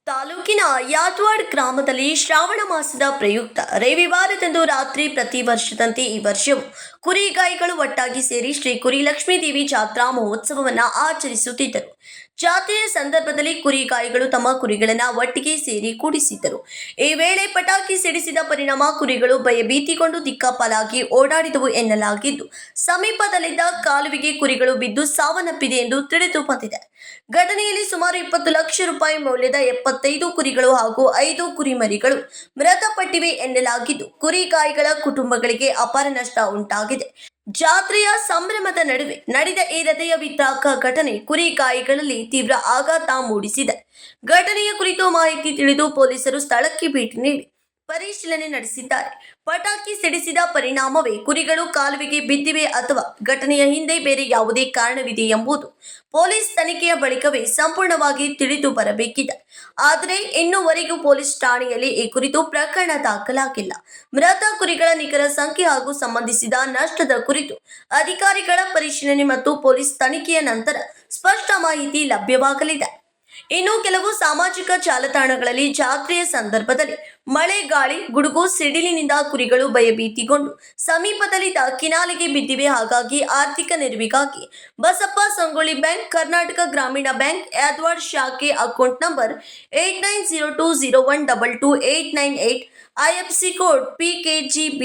ತಾಲೂಕಿನ ಯಾತ್ವಾಡ್ ಗ್ರಾಮದಲ್ಲಿ ಶ್ರಾವಣ ಮಾಸದ ಪ್ರಯುಕ್ತ ರವಿವಾರದಂದು ರಾತ್ರಿ ಪ್ರತಿ ವರ್ಷದಂತೆ ಈ ವರ್ಷವೂ ಕುರಿಗಾಯಿಗಳು ಒಟ್ಟಾಗಿ ಸೇರಿ ಶ್ರೀ ಕುರಿ ಲಕ್ಷ್ಮೀದೇವಿ ಜಾತ್ರಾ ಮಹೋತ್ಸವವನ್ನು ಆಚರಿಸುತ್ತಿದ್ದರು. ಜಾತ್ರೆಯ ಸಂದರ್ಭದಲ್ಲಿ ಕುರಿಗಾಯಿಗಳು ತಮ್ಮ ಕುರಿಗಳನ್ನು ಒಟ್ಟಿಗೆ ಸೇರಿ ಕೂಡಿಸಿದ್ದರು. ಈ ವೇಳೆ ಪಟಾಕಿ ಸಿಡಿಸಿದ ಪರಿಣಾಮ ಕುರಿಗಳು ಭಯಭೀತಿಗೊಂಡು ದಿಕ್ಕಾಪಾಲಾಗಿ ಓಡಾಡಿದವು ಎನ್ನಲಾಗಿದ್ದು, ಸಮೀಪದಲ್ಲಿದ್ದ ಕಾಲುವೆಗೆ ಕುರಿಗಳು ಬಿದ್ದು ಸಾವನ್ನಪ್ಪಿದೆ ಎಂದು ತಿಳಿದು ಬಂದಿದೆ. ಘಟನೆಯಲ್ಲಿ ಸುಮಾರು 20 ಲಕ್ಷ ರೂಪಾಯಿ ಮೌಲ್ಯದ 75 ಕುರಿಗಳು ಹಾಗೂ 5 ಕುರಿಮರಿಗಳು ಮೃತಪಟ್ಟಿವೆ ಎನ್ನಲಾಗಿದ್ದು, ಕುರಿಗಾಯಿಗಳ ಕುಟುಂಬಗಳಿಗೆ ಅಪಾರ ನಷ್ಟ ಉಂಟಾಗಿದೆ. ಜಾತ್ರೆಯ ಸಂಭ್ರಮದ ನಡುವೆ ನಡೆದ ಈ ಹೃದಯ ವಿದ್ರಾವಕ ಘಟನೆ ಕುರಿಗಾಯಿಗಳಲ್ಲಿ ತೀವ್ರ ಆಘಾತ ಮೂಡಿಸಿದೆ. ಘಟನೆಯ ಕುರಿತು ಮಾಹಿತಿ ತಿಳಿದು ಪೊಲೀಸರು ಸ್ಥಳಕ್ಕೆ ಭೇಟಿ ನೀಡಿ ಪರಿಶೀಲನೆ ನಡೆಸಿದ್ದಾರೆ. ಪಟಾಕಿ ಸಿಡಿಸಿದ ಪರಿಣಾಮವೇ ಕುರಿಗಳು ಕಾಲುವೆಗೆ ಬಿದ್ದಿವೆ ಅಥವಾ ಘಟನೆಯ ಹಿಂದೆ ಬೇರೆ ಯಾವುದೇ ಕಾರಣವಿದೆ ಎಂಬುದು ಪೊಲೀಸ್ ತನಿಖೆಯ ಬಳಿಕವೇ ಸಂಪೂರ್ಣವಾಗಿ ತಿಳಿದು ಬರಬೇಕಿದೆ. ಆದರೆ ಇನ್ನೂವರೆಗೂ ಪೊಲೀಸ್ ಠಾಣೆಯಲ್ಲಿ ಈ ಕುರಿತು ಪ್ರಕರಣ ದಾಖಲಾಗಿಲ್ಲ. ಮೃತ ಕುರಿಗಳ ನಿಖರ ಸಂಖ್ಯೆ ಹಾಗೂ ಸಂಬಂಧಿಸಿದ ನಷ್ಟದ ಕುರಿತು ಅಧಿಕಾರಿಗಳ ಪರಿಶೀಲನೆ ಮತ್ತು ಪೊಲೀಸ್ ತನಿಖೆಯ ನಂತರ ಸ್ಪಷ್ಟ ಮಾಹಿತಿ ಲಭ್ಯವಾಗಲಿದೆ. ಇನ್ನು ಕೆಲವು ಸಾಮಾಜಿಕ ಜಾಲತಾಣಗಳಲ್ಲಿ ಜಾತ್ರೆಯ ಸಂದರ್ಭದಲ್ಲಿ ಮಳೆ, ಗಾಳಿ, ಗುಡುಗು, ಸಿಡಿಲಿನಿಂದ ಕುರಿಗಳು ಭಯಭೀತಿಗೊಂಡು ಸಮೀಪದಲ್ಲಿದ್ದ ಕಿನಾಲೆಗೆ ಬಿದ್ದಿವೆ. ಹಾಗಾಗಿ ಆರ್ಥಿಕ ನೆರವಿಗಾಗಿ ಬಸಪ್ಪ ಸಂಗೊಳ್ಳಿ ಬ್ಯಾಂಕ್, ಕರ್ನಾಟಕ ಗ್ರಾಮೀಣ ಬ್ಯಾಂಕ್ ಯಾದವಾಡ್ ಶಾಖೆ account number 890201228898, IFSC code PKGB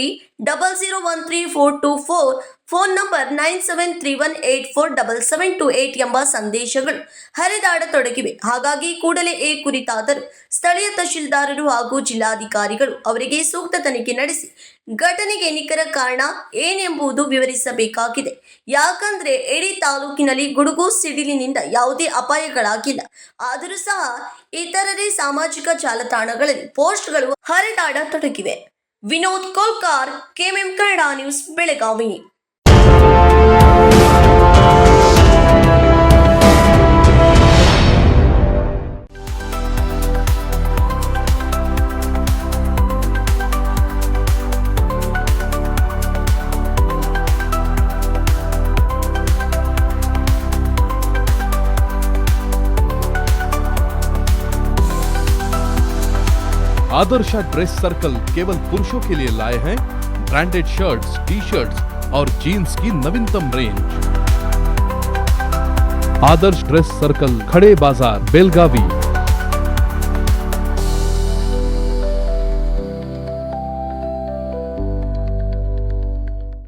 00134424, phone number 9731847728 ಎಂಬ ಸಂದೇಶಗಳು ಹರಿದಾಡತೊಡಗಿವೆ. ಹಾಗಾಗಿ ಕೂಡಲೇ ಈ ಕುರಿತಾದರೂ ಸ್ಥಳೀಯ ತಹಶೀಲ್ದಾರರು ಹಾಗೂ ಜಿಲ್ಲಾಧಿಕಾರಿಗಳು ಅವರಿಗೆ ಸೂಕ್ತ ತನಿಖೆ ನಡೆಸಿ ಘಟನೆಗೆ ನಿಖರ ಕಾರಣ ಏನೆಂಬುದು ವಿವರಿಸಬೇಕಾಗಿದೆ. ಯಾಕಂದ್ರೆ ಇಡೀ ತಾಲೂಕಿನಲ್ಲಿ ಗುಡುಗು ಸಿಡಿಲಿನಿಂದ ಯಾವುದೇ ಅಪಾಯಗಳಾಗಿಲ್ಲ. ಆದರೂ ಸಹ ಇತರರೇ ಸಾಮಾಜಿಕ ಜಾಲತಾಣಗಳಲ್ಲಿ ಪೋಸ್ಟ್ಗಳು ಹರಿದಾಡತೊಡಗಿವೆ. Vinod Kolkar, KMM Kannada news, Belagavi. Adarsh dress circle केवल पुरुषों के लिए लाए हैं ब्रांडेड शर्ट्स, टी-शर्ट्स और जीन्स की नवीनतम रेंज। आदर्श ड्रेस सर्कल, खड़े बाजार, बेलगावी।